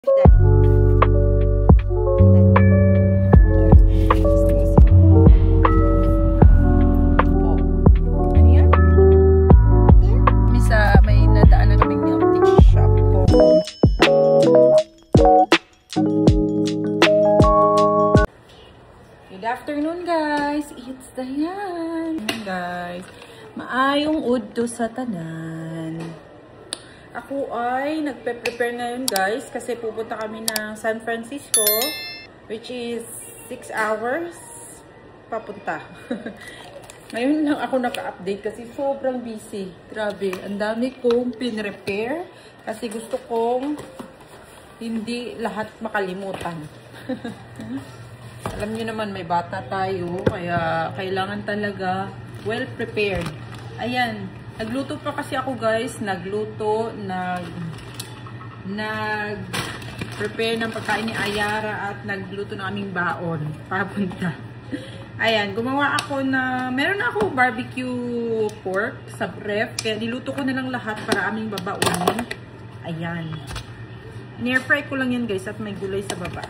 Daddy. Oh. Ano yan? Misa, may nadaan na kaming optic shop ko. Good afternoon guys. It's Dayan. Guys, maayong udto sa tanan. Ako ay nagpe-prepare ngayon guys kasi pupunta kami ng San Francisco, which is 6 hours papunta. Ngayon lang ako naka-update kasi sobrang busy. Grabe, ang dami kong pin-repair kasi gusto kong hindi lahat makalimutan. Alam niyo naman may bata tayo kaya kailangan talaga well prepared. Ayan. Nagluto pa kasi ako guys, nag-prepare ng pagkain ni Ayara at nagluto ng aming baon papunta. Ayan, gumawa ako meron ako barbecue pork sa ref, kaya niluto ko na lang lahat para aming babaonin. Ayan. Near fry ko lang yan guys at may gulay sa baba.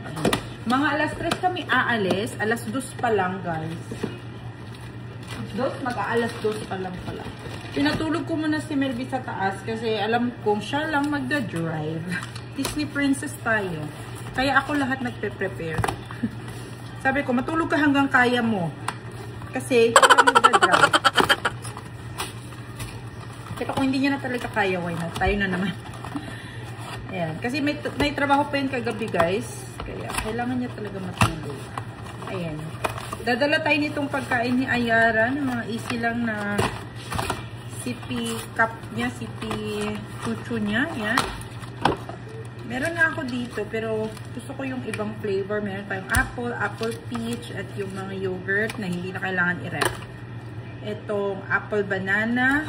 Ayan. Mga alas 3 kami aalis, alas 2 pa lang guys. Mag-aalas 2 pa lang pala. Pinatulog ko muna si Melby sa taas kasi alam kong siya lang magda-drive. Disney princess tayo. Kaya ako lahat nagpe-prepare. Sabi ko, matulog ka hanggang kaya mo. Kasi siya lang magda-drive. Kaya kung hindi niya na talaga kaya, why not? Tayo na naman. Ayan. Kasi may trabaho pa yun kagabi guys. Kaya kailangan niya talaga matulog. Ayan. Dadala tayo nitong pagkain ni Ayara ng mga easy lang na sipi cup niya, sipi chuchu niya. Yan. Meron na ako dito pero gusto ko yung ibang flavor. Meron tayong apple peach at yung mga yogurt na hindi na kailangan i-rep. Itong apple banana,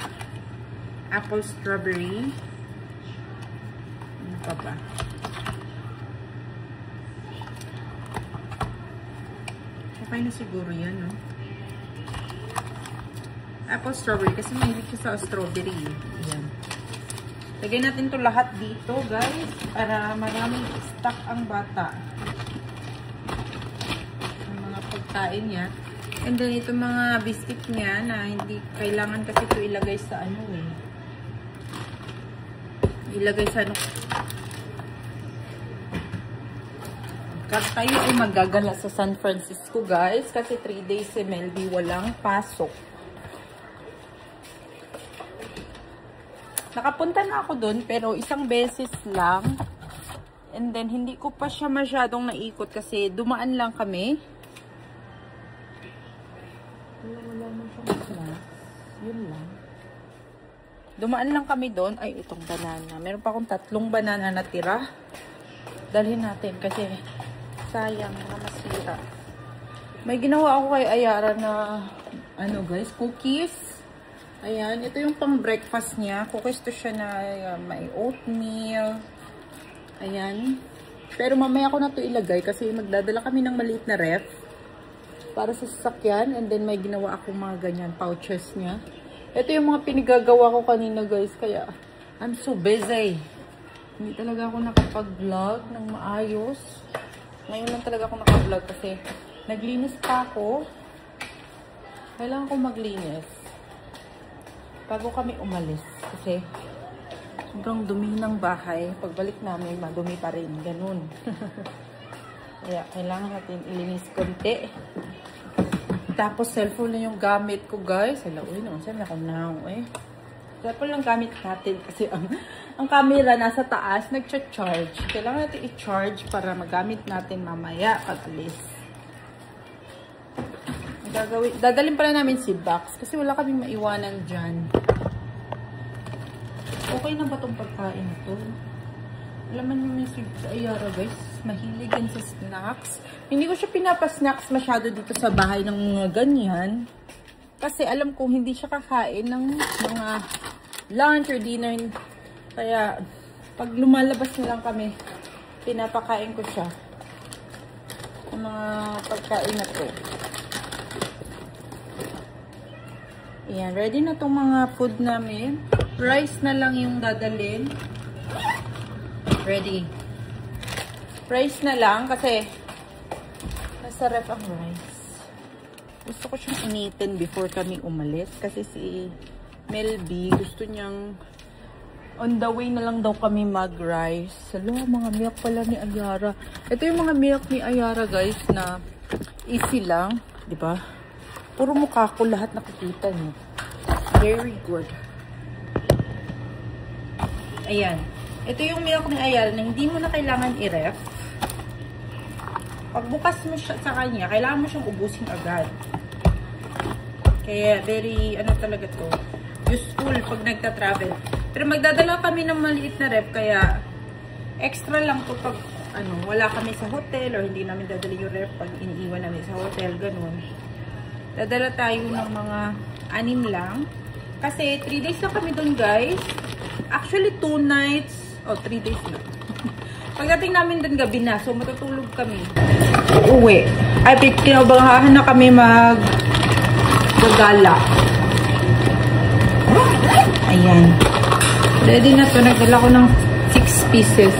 apple strawberry. Ano pa ba? Okay na siguro yan, no? Apple strawberry. Kasi mahilig siya sa strawberry. Ayan. Lagay natin to lahat dito, guys. Para maraming stock ang bata. Ang mga pagkain niya. And then, itong mga biscuit niya na hindi kailangan kasi ito ilagay sa ano eh. Ilagay sa ano. Tayo ay magagala sa San Francisco guys kasi 3 days si Melby walang pasok. Nakapunta na ako doon pero isang beses lang. And then hindi ko pa siya masyadong naikot kasi dumaan lang kami. Wala na siya class. Yun lang. Dumaan lang kami doon. Ay, itong banana. Meron pa akong 3 banana na tira. Dalhin natin kasi sayang, mga masira. May ginawa ako kay Ayara na, ano guys, cookies. Ayan, ito yung pang breakfast niya. Cookies to siya na may oatmeal. Ayan. Pero mamaya ko na to ilagay kasi magdadala kami ng maliit na ref para sa sasakyan. And then may ginawa ako mga ganyan, pouches niya. Ito yung mga pinigagawa ko kanina guys. Kaya, I'm so busy. Hindi talaga ako nakapag-vlog ng maayos. Ngayon lang talaga ako naka-vlog kasi naglinis pa ako. Kailangan ko maglinis bago kami umalis kasi sobrang dumi ng bahay. Pagbalik namin, madumi pa rin. Ganun. Kaya kailangan natin ilinis konti. Tapos cellphone na yung gamit ko guys. Hala, uy, naman ako na eh. Cellphone lang gamit natin kasi ang camera nasa taas, nag-charge. Kailangan natin i-charge para magamit natin mamaya pag alis. Dadalhin pala namin si Box kasi wala kaming maiwanan dyan. Okay na ba itong pagkain ito? Alam niyo yung si Ayara guys, mahilig yan sa snacks. Hindi ko siya pinapa-snacks masyado dito sa bahay ng mga ganyan. Kasi alam ko hindi siya kakain ng mga lunch or dinner. Kaya pag lumalabas na lang kami, pinapakain ko siya ng mga pagkain na to. Ayan, ready na tong mga food namin. Rice na lang yung dadalhin. Ready. Rice na lang kasi nasa ref ang rice. Gusto ko siyang initin before kami umalis kasi si Melby gusto niyang on the way na lang daw kami mag-rice. Hello, mga milk pala ni Ayara. Ito yung mga milk ni Ayara guys na easy lang, di ba? Puro mukha ko lahat nakikita niyo. Very good. Ayan. Ito yung milk ni Ayara na hindi mo na kailangan i-ref. Pagbukas mo siya sa kanya, kailangan mo siyang ubusin agad. Kaya very, talaga to, useful pag nagta-travel. Pero magdadala kami ng maliit na ref, kaya extra lang to pag, wala kami sa hotel or hindi namin dadala yung ref pag iniiwan namin sa hotel, ganun. Dadala tayo ng mga 6 lang. Kasi 3 days na kami dun guys. Actually 2 nights, 3 days na. Pagdating namin dun gabi na, so matutulog kami. Uwi. Ay, kinabahan na kami gagala. Ayan. Ready na to. Nagdala ko ng 6 pieces.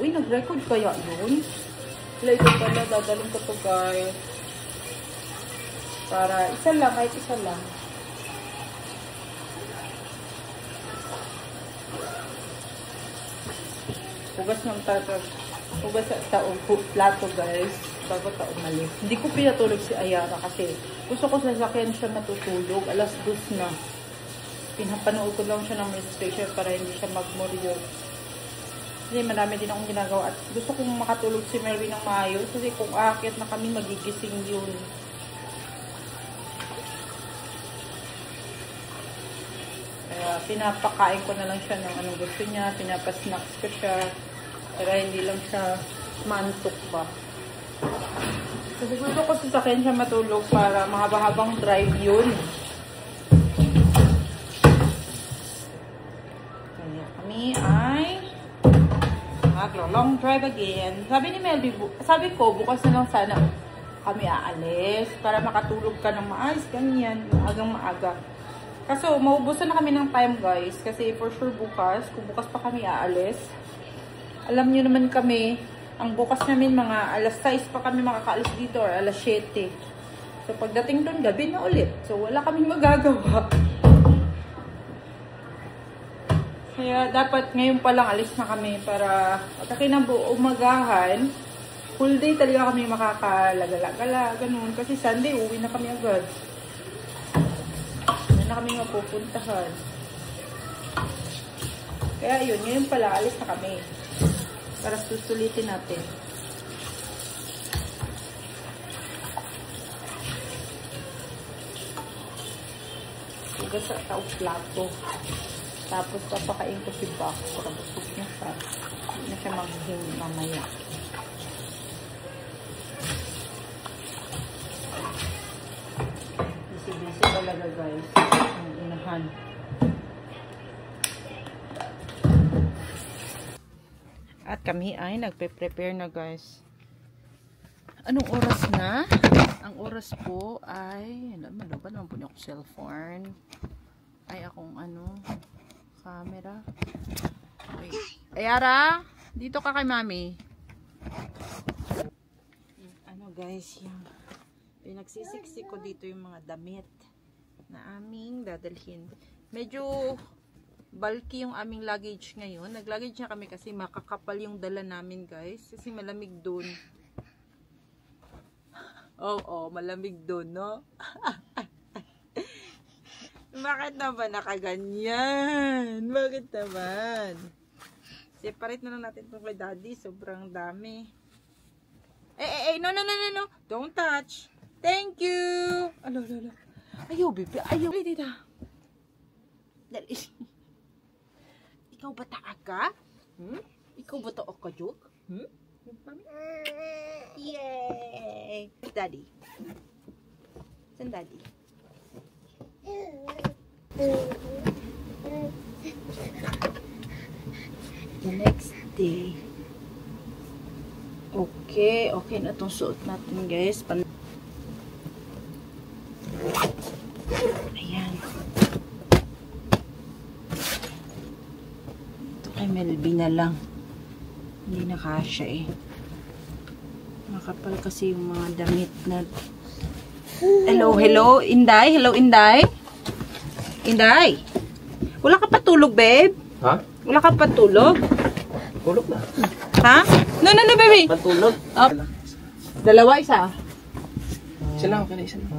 Uy, nag-record kaya yun? Ito pala, dadalhin ko to guys. Para isa lang, kahit isa lang. Hugas ng hugas sa taong plato guys bago ta umalis. Hindi ko pinatulog si Ayara kasi gusto ko sa sakyan siya matutulog. 2:00 na. Pinapanood ko lang siya ng meditation para hindi siya magmoryo. Kasi marami din akong ginagawa at gusto kong makatulog si Melvin ng maayos kasi kung aakyat na kami magigising yun. Kaya pinapakain ko na lang siya ng anong gusto niya, pinapasnacks ko siya para hindi lang siya mantok ba. Kasi gusto ko sa akin siya matulog para mahaba-habang drive yun. Kaya kami ay mag-long drive again. Sabi ni Melby, sabi ko bukas na lang sana kami aalis para makatulog ka ng maayos, ganyan, maagang maaga. Kaso, maubusan na kami ng time guys. Kasi for sure bukas, kung bukas pa kami aalis, alam nyo naman kami, ang bukas namin mga 6:00 pa kami makakaalis dito or 7:00. So, pagdating doon, gabi na ulit. So, wala kaming magagawa. Kaya, dapat ngayon pa lang alis na kami para umagahan, full day talaga kami makakalagala, ganun. Kasi Sunday, uwi na kami agad. Na kami mapupuntahan. Kaya yun, ngayon pala, alis na kami. Para susulitin natin. Hugas sa taong plato. Tapos papakain ko si Bak para busog niya siya. Hindi na siya maghihingi mamaya. Busy-busy talaga guys. Ang inahan. At kami ay nagpe-prepare na guys. Anong oras na? Ang oras po ay, malaban naman po niyo akong cellphone. Ay akong camera. Wait. Ayara, dito ka kay mami. Guys, yung pinagsisiksik ko dito yung mga damit na aming dadalhin. Medyo bulky yung aming luggage ngayon. Nag-luggage na kami kasi makakapal yung dala namin guys. Kasi malamig dun. Oo, malamig dun, no? Bakit naman nakaganyan? Bakit naman? Separate na lang natin itong kay daddy. Sobrang dami. No. Don't touch. Thank you. Alo. Ayaw, baby. Ayaw. Dito. Dali. Ikaw ba taak ka? Ikaw ba taak ka, joke? Yay! Daddy. Saan daddy? The next day. Okay na itong suot natin guys. Ayan. MLB na lang. Hindi na kasya eh. Makapal kasi yung mga damit na... Hello, hello, Inday? Hello, Inday? Inday? Wala ka patulog, babe? Ha? Wala ka patulog? Tulog na. Ha? No, baby. Patulog? Up. Dalawa, isa. Isa lang, okay na isa lang.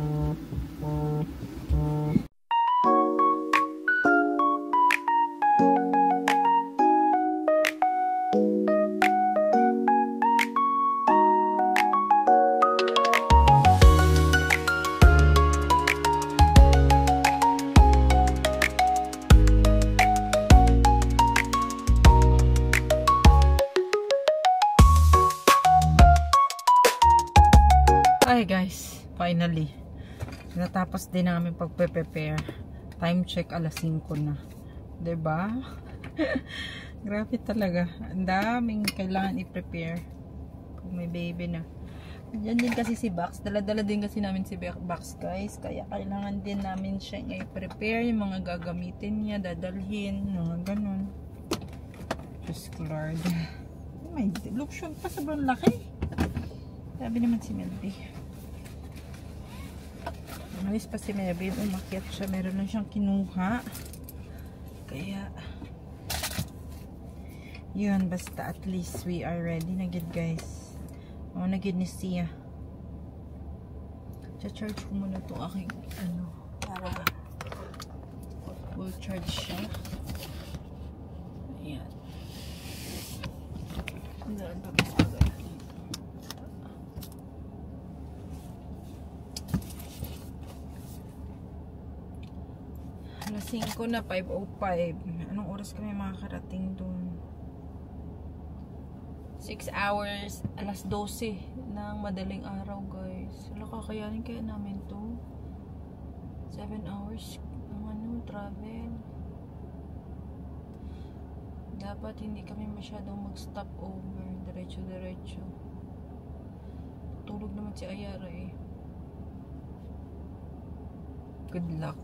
Ay guys, finally. Natapos din namin pagpe-prepare. Time check alas 5 na. 'Di ba? Grabe talaga. Ang daming kailangan i-prepare. Kung may baby na. Diyan din kasi si Bax. Dala-dala din kasi namin si Bax, guys. Kaya kailangan din namin siya i-prepare. Yung mga gagamitin niya, dadalhin. Mga ganun. Just Lord. May lotion pa, sobrang laki. Sabi naman si Melby. Umalis pa si Melby. Umakyat siya. Meron lang siyang kinuha. Kaya yun, basta at least we are ready na gid, guys. Na gid ni Sia. Cha-charge ko muna itong aking para full charge siya. Ayan. Daan pa ba sa alas 5 na, 5:05. Anong oras kami makakarating dun? 6 hours, alas 12 ng madaling araw, guys. Wala, kakayanin kaya namin to. 7 hours ang travel. Dapat hindi kami masyadong mag-stop over. Diretso-diretso. Tulog naman si Ayara eh. Good luck.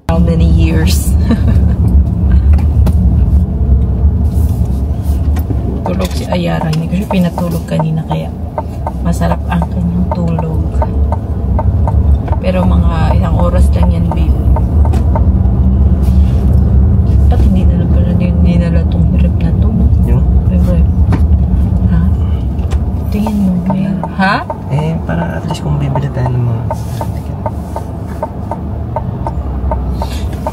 How many years? Tulog si Ayara. Hindi ko siya pinatulog kanina kaya masarap ang kanyang tulog. Pero mga ilang oras lang yan, babe. Ba't hindi nala pala hindi nala itong hirap na ito? Yung? Babe. Ha? Tingin mo, babe. Ha? Eh, para at least kung bibili tayo ng mga...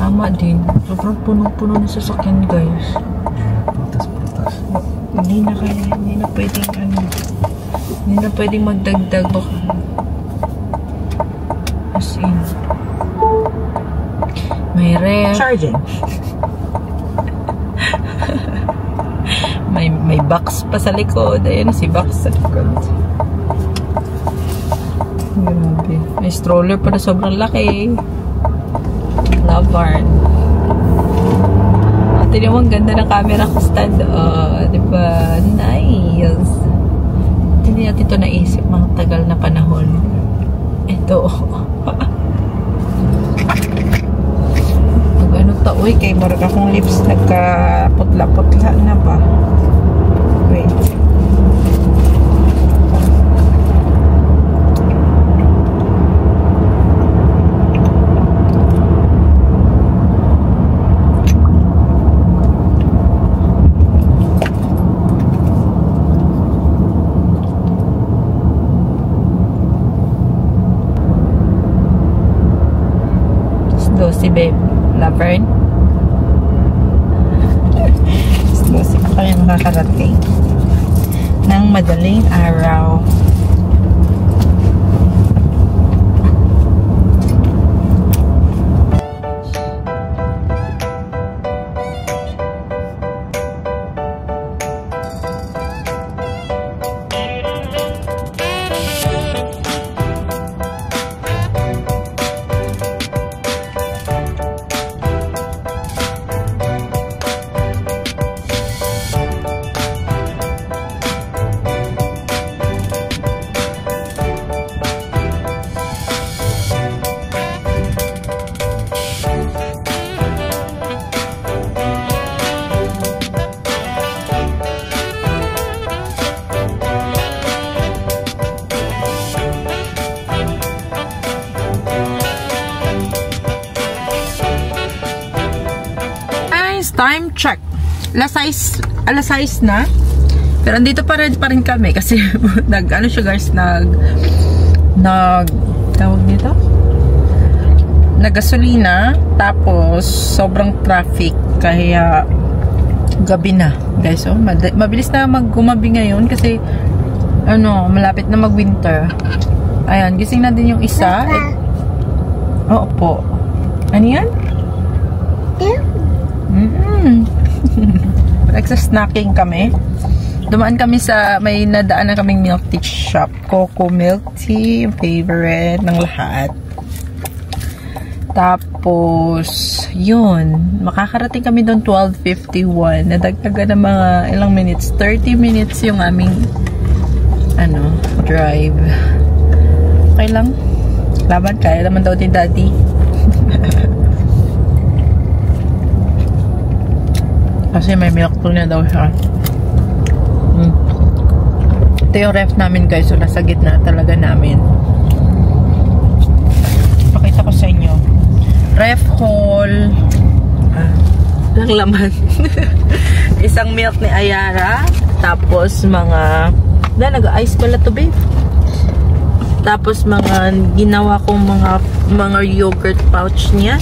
Tama din. Sobrang puno-puno na sasakyan, guys. Putas. Hindi na pwedeng hindi na pwedeng magdagdag baka. As in. May ref. Charging. may box pa sa likod. Ayun si box sa likod. Grabe. May stroller pa na sobrang laki. Love barn. Tignan mo, ang ganda ng camera ko stand. Diba? Nice. Hindi natin ito naisip mga tagal na panahon. Ito. Pag uy, kay marag akong lips nagka-putla-putla na ba? Wait. Si babe, Laverne. Kasi pa kaya makakarating ng madaling araw. Time check. Alas 6 na. Pero andito pa rin kami kasi ano siya guys, tawag dito? Nagasolina, tapos sobrang traffic kaya gabi na guys. So mabilis na gumabi ngayon kasi malapit na mag-winter. Ayan, gising na din yung isa. Oo po. Ano yan? Nagsasnacking kami. Dumaan kami sa, may nadaan na kaming milk tea shop. Coco milk tea, favorite ng lahat. Tapos, yun. Makakarating kami doon 12:51. Nadagdagan ng mga ilang minutes. 30 minutes yung aming drive. Okay lang. Laban, kaya naman daw ni Daddy. Kasi may milk tea na daw siya. Ito yung ref namin guys. So, nasa gitna talaga namin. Pakita ko sa inyo. Ref hall. Lang laman. Isang milk ni Ayara. Tapos mga nag-ice pala to babe. Tapos mga ginawa kong mga yogurt pouch niya.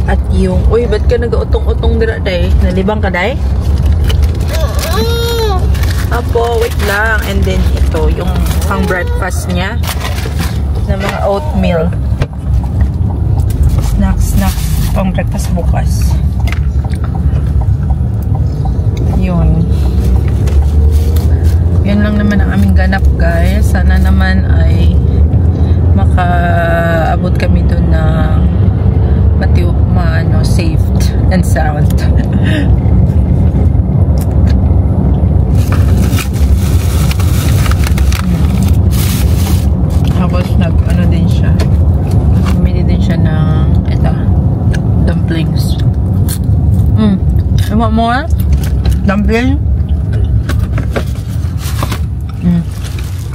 At yung, uy, ba't ka nag-utong-utong dira day? Nalibang ka day? Apo, wait lang. And then ito, yung pang breakfast niya. Na mga oatmeal. Snacks, pang breakfast bukas. Yun. Yan lang naman ang aming ganap guys. Sana naman ay makaabot kami doon na safe and sound. Tapos din siya. Bumili din siya ng dumplings. You want more? Dumpling?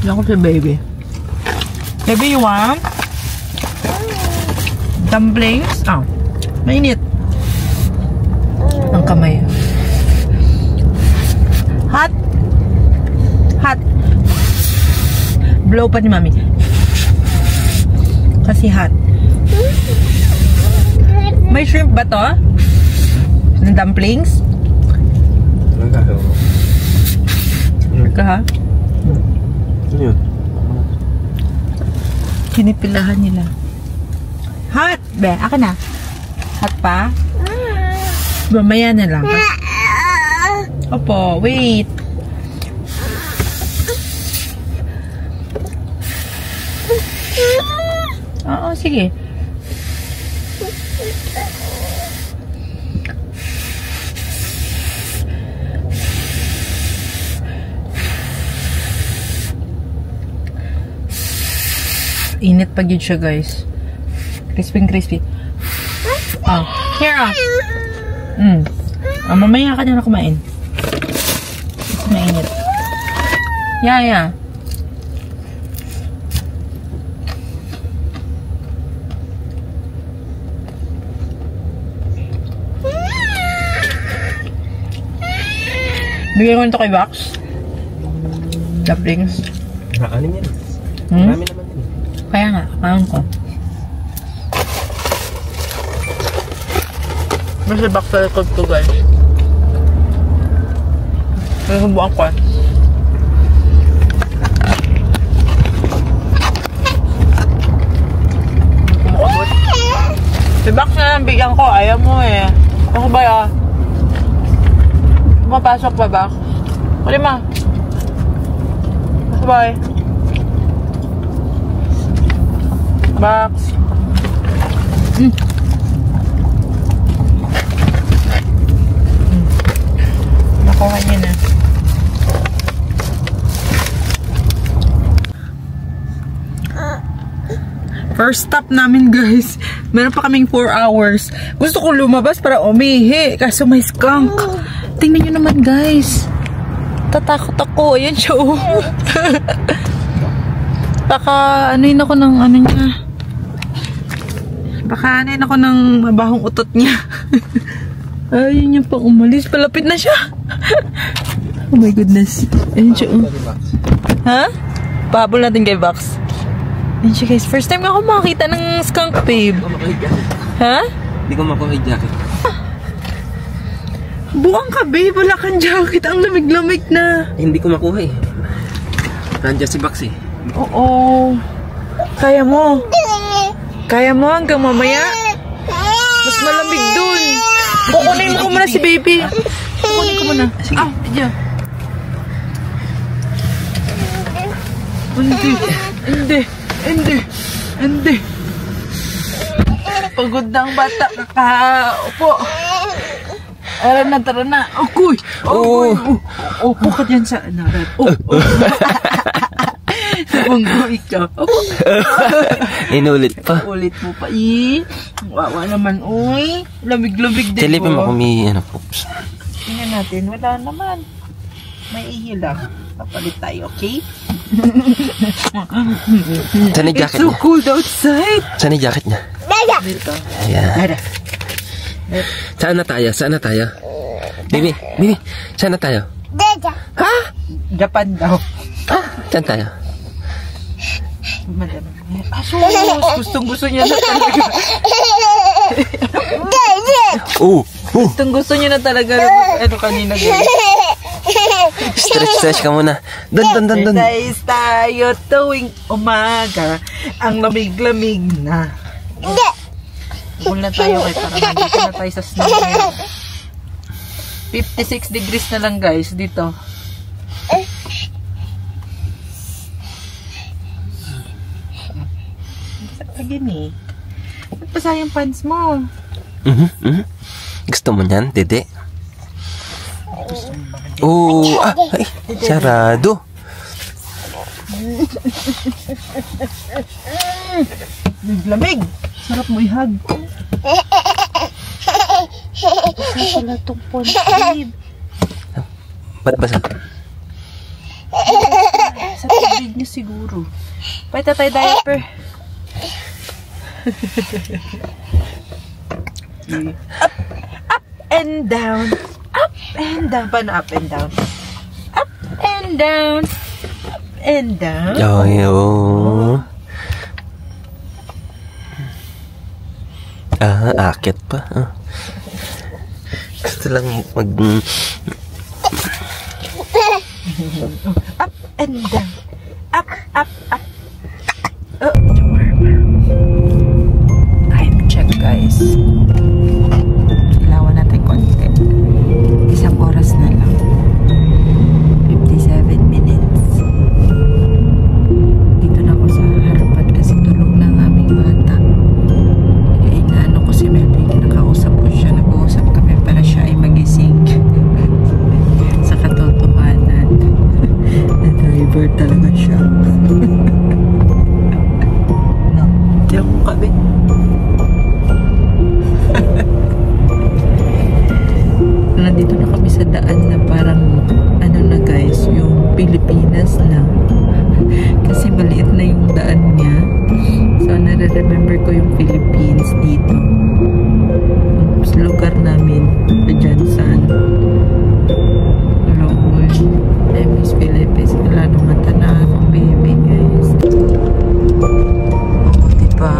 Yan ko si baby. Baby, you want? Dumplings? Mainit. Ang kamay. Hot. Blow pa ni mami. Kasi hot. May shrimp ba to? Ng dumplings? Ka ha? Ano yun? Pinipilahan nila. Hot! Be, ako na. Hot pa? Mamaya na lang. Opo, wait. Oo, sige. Init pag yun siya, guys. Crispy. Here. Mamaya ka na kumain. It's mainit. Yeah. Bigyan ko nito kay Vax. Dumplings. Anim yan. Marami naman yan. Kaya nga, kaon ko. Mas back sa likod ko guys. Nasubuan ko. Kumakabot. Si Bax na lang bigyan ko. Ayaw mo eh. Ako ba ya? Mapasok pa Bax? Kali ma. Bye. Bax. Nakuha niya na. First stop namin guys. Meron pa kaming 4 hours. Gusto ko lumabas para umihi. Kaso may skunk. Tingnan nyo naman guys. Tatakot ako. Ayan siya oh. Baka anuin ako ng ano niya. Baka anuin ako ng mabahong utot niya. Ayun niya pang umalis. Palapit na siya. Oh my goodness. Ayun siya. Oh. Ha? Pahabol natin kay Vax. Ayun siya guys. First time ako makakita ng skunk babe. Ha? Hindi ko makuha yung jacket. Buwang ka babe. Wala kang jacket. Ang lamig-lamig na. Hindi ko makuha eh. Nandiyan si Bax eh. Oo. Kaya mo. Kaya mo hanggang mamaya. Mas malamig dun. Kukunin mo muna si baby. Kukunin ko muna. Ah, diyan. Hindi. Pagod na ang bata. Kakaupo. Tara na. Uy. Upo ka dyan sa naran. Sabunggo ikaw. Inulit pa. Ulit mo pa. Wawa naman, uy. Lamig-lamig din. Silipin mo kung may poops. Tingnan natin. Wala naman. May ihi lang. Papalit tayo, okay? Saan yung jacket It's so niya? cold outside. Saan yung jacket niya? Dito. Ayan. Saan na tayo? Bibi, saan na tayo? Ha? Japan daw. Saan tayo? Asos! Gustong-gusto niya na talaga. Gustong-gusto niya na talaga. Ano kanina guys? Stretch ka muna. Doon. Exercise tayo tuwing umaga. Ang lamig-lamig na. Bul na tayo kay para nandito na tayo sa snow ngayon. 56 degrees na lang guys dito. Again eh. Pasa yung pants mo. Gusto mo niyan, dede? Ay, sarado. Lamig. Sarap mo ihag. Basa pala itong pants, babe. Ba't basa? Sa tubig niya siguro. Paita tayo diaper. Up and down. Up and down. Paano up and down? Up and down. Up and down. Akit pa. Gusto lang mag... Up and down. Up. Time check guys. Ilawan natin konti. 1 oras na lang. 57 minutes. Dito na ako sa harapan kasi tulog na ang aming bata. Inaano ko si Melvin. Kinakausap ko siya. Nag-uusap kami para siya ay magising. Sa katotohanan. Na driver talaga siya. Diyan mo kami. Nandito na kami sa daan na parang ano na guys, yung Pilipinas na. Kasi maliit na yung daan niya. So nare-remember ko yung Philippines dito. Sa lugar namin, sa Jansan. Lord, I miss Philippines. Wala nung mata na akong baby guys. Diba?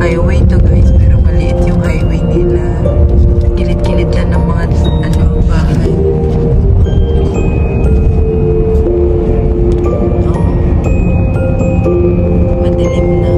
Highway to guys, pero maliit yung highway nila. Gilid-gilid na ng mga bahay. Madilim na.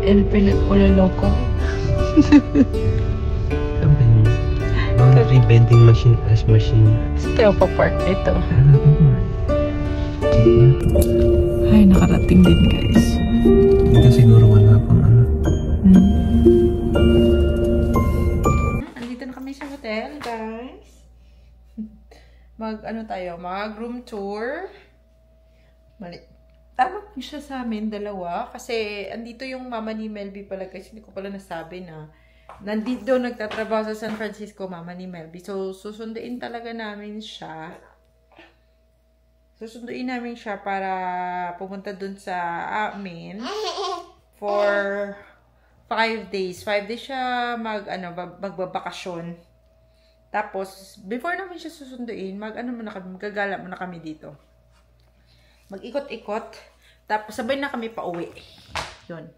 El Loco. Sabi niya, laundry vending machine as machine. Saan pa park ito? Ay, nakarating din guys. Hindi siguro wala pang ano. Andito na kami sa hotel, guys. Mag room tour. Tama siya sa amin, dalawa. Kasi andito yung mama ni Melby pala, guys. Hindi ko pala nasabi na nandito nagtatrabaho sa San Francisco, mama ni Melby. So, susunduin talaga namin siya. Susunduin namin siya para pumunta dun sa amin for 5 days. 5 days siya magbabakasyon. Tapos, before namin siya susunduin, magagala muna kami dito. Mag-ikot-ikot. Tapos, sabay na kami pa uwi. Yun.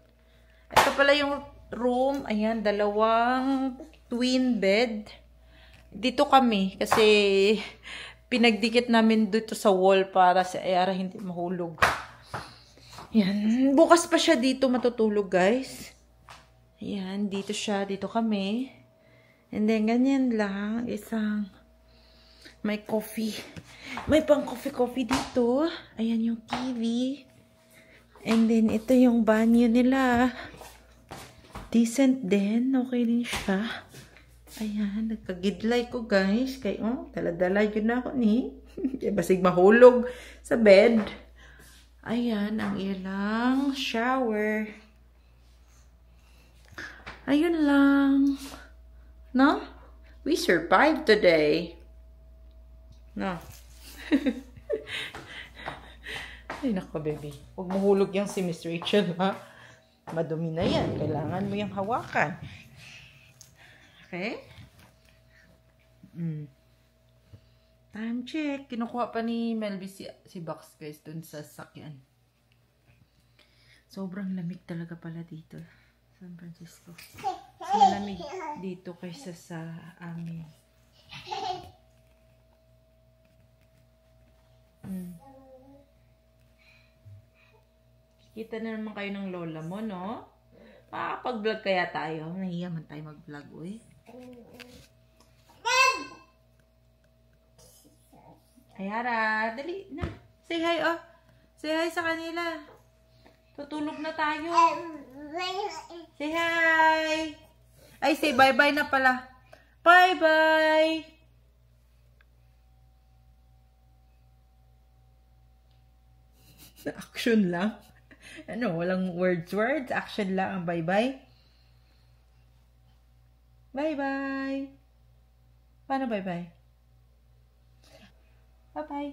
Ito pala yung room. Ayan, 2 twin bed. Dito kami kasi pinagdikit namin dito sa wall para si Ayara hindi mahulog. Yan. Bukas pa siya dito matutulog, guys. Ayan. Dito siya. Dito kami. And then, ganyan lang. May coffee. May pang coffee dito. Ayan yung TV. And then, ito yung banyo nila. Decent din. Okay din siya. Ayan, nagkagidlay ko guys. Kaya, dala-dala yun na ako ni. Basig mahulog sa bed. Ayan, ang ilang shower. Ayun lang. No? We survived today. No? Ay, nako baby. Huwag mahulog yung si Miss Rachel, ha? Madumi na yan. Kailangan mo yung hawakan. Okay? Time check. Kinukuha pa ni Melby si Box guys dun sa sakyan. Sobrang lamig talaga pala dito. San Francisco. Mas malamig dito kaysa sa amin. Kita na naman kayo ng lola mo, no? Makakapag-vlog kaya tayo. Nahiya man tayo mag-vlog, uy. Ayara, dali na. Say hi, oh. Say hi sa kanila. Tutulog na tayo. Say hi. Ay, say bye-bye na pala. Bye-bye. Action lang. Ano, walang words. Action lang ang bye-bye. Bye-bye. Paano bye-bye? Bye-bye.